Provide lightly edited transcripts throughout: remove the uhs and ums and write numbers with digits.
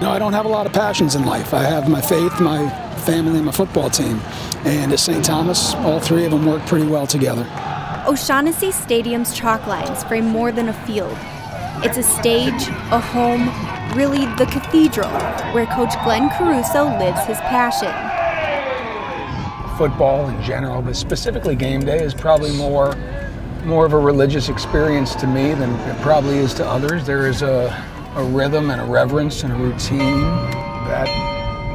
No, I don't have a lot of passions in life. I have my faith, my family, and my football team. And at St. Thomas, all three of them work pretty well together. O'Shaughnessy Stadium's chalk lines frame more than a field. It's a stage, a home, really the cathedral, where Coach Glenn Caruso lives his passion. Football in general, but specifically game day, is probably more of a religious experience to me than it probably is to others. There is a rhythm and a reverence and a routine that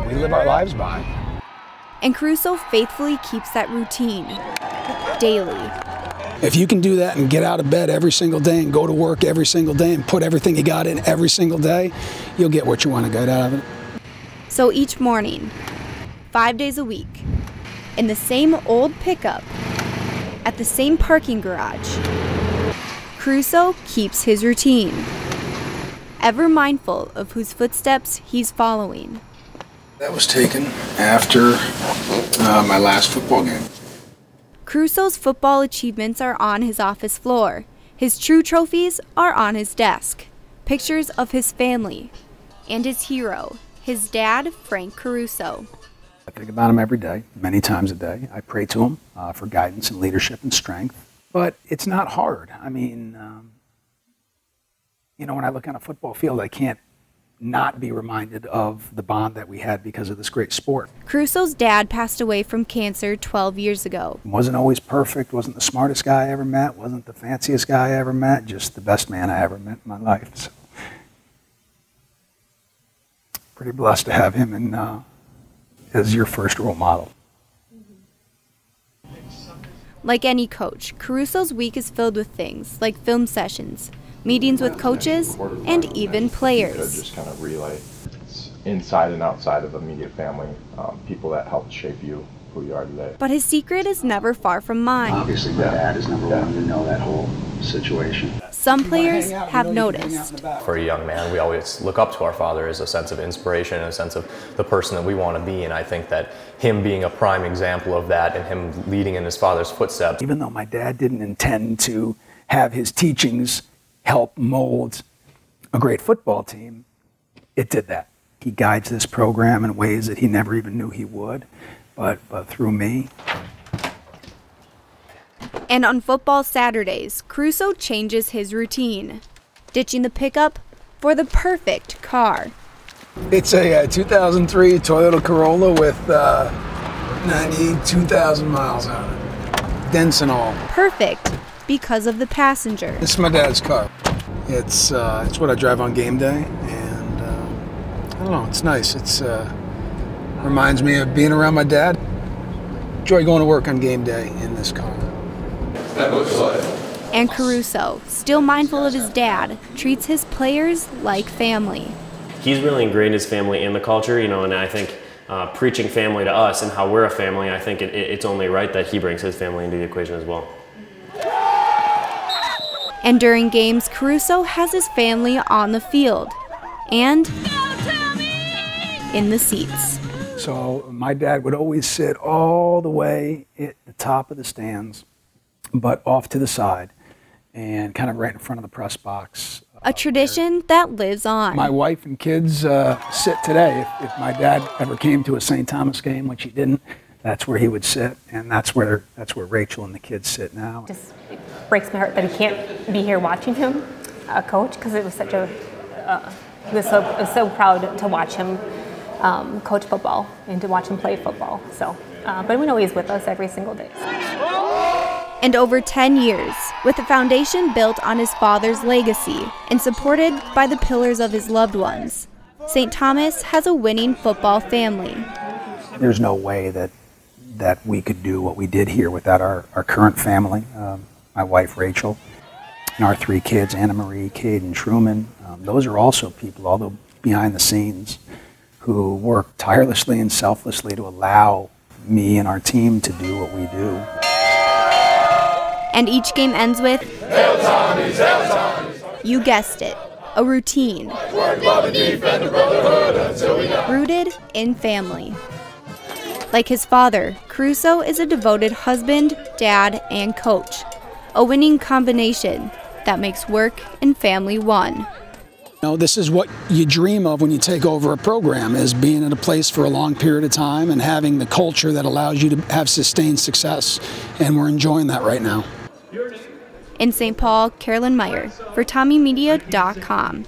we live our lives by. And Caruso faithfully keeps that routine daily. If you can do that and get out of bed every single day and go to work every single day and put everything you got in every single day, you'll get what you want to get out of it. So each morning, 5 days a week, in the same old pickup, at the same parking garage, Caruso keeps his routine, ever mindful of whose footsteps he's following. That was taken after my last football game. Caruso's football achievements are on his office floor. His true trophies are on his desk. Pictures of his family and his hero, his dad, Frank Caruso. I think about him every day, many times a day. I pray to him for guidance and leadership and strength. But it's not hard. I mean, when I look on a football field, I can't not be reminded of the bond that we had because of this great sport. Caruso's dad passed away from cancer 12 years ago. Wasn't always perfect, wasn't the smartest guy I ever met, wasn't the fanciest guy I ever met, just the best man I ever met in my life. So, pretty blessed to have him as your first role model. Like any coach, Caruso's week is filled with things like film sessions, meetings with coaches, and even players. Just kind of relay inside and outside of immediate family, people that helped shape you, who you are today. But his secret is never far from mine. Obviously, my dad is number one to know that whole situation. Some players have noticed. For a young man, we always look up to our father as a sense of inspiration and a sense of the person that we want to be, and I think that him being a prime example of that and him leading in his father's footsteps. Even though my dad didn't intend to have his teachings help mold a great football team, it did that. He guides this program in ways that he never even knew he would, but through me. And on football Saturdays, Caruso changes his routine, ditching the pickup for the perfect car. It's a 2003 Toyota Corolla with 92,000 miles on it. Dents and all. Perfect because of the passenger. This is my dad's car. It's what I drive on game day, and I don't know, it's nice. It's reminds me of being around my dad. Enjoy going to work on game day in this car. And Caruso, still mindful of his dad, treats his players like family. He's really ingrained his family in the culture, and I think preaching family to us and how we're a family, I think it's only right that he brings his family into the equation as well. And during games, Caruso has his family on the field and in the seats. So my dad would always sit all the way at the top of the stands, but off to the side and kind of right in front of the press box. A tradition that lives on. My wife and kids sit today. If my dad ever came to a St. Thomas game, which he didn't, that's where he would sit, and that's where Rachael and the kids sit now. Just breaks my heart that he can't be here watching him coach, because it was such a he was so proud to watch him coach football and to watch him play football. So, but we know he's with us every single day. And over 10 years, with a foundation built on his father's legacy and supported by the pillars of his loved ones, St. Thomas has a winning football family. There's no way that we could do what we did here without our current family, my wife Rachael, and our three kids, Anna Marie, Cade, and Truman. Those are also people, although behind the scenes, who work tirelessly and selflessly to allow me and our team to do what we do. And each game ends with, Hail Tommies, hail Tommies. You guessed it, a routine. Work, love, and defend the brotherhood until we die. Rooted in family. Like his father, Caruso is a devoted husband, dad, and coach. A winning combination that makes work and family one. This is what you dream of when you take over a program, is being in a place for a long period of time and having the culture that allows you to have sustained success. And we're enjoying that right now. In St. Paul, Carolyn Meyer for TommieMedia.com.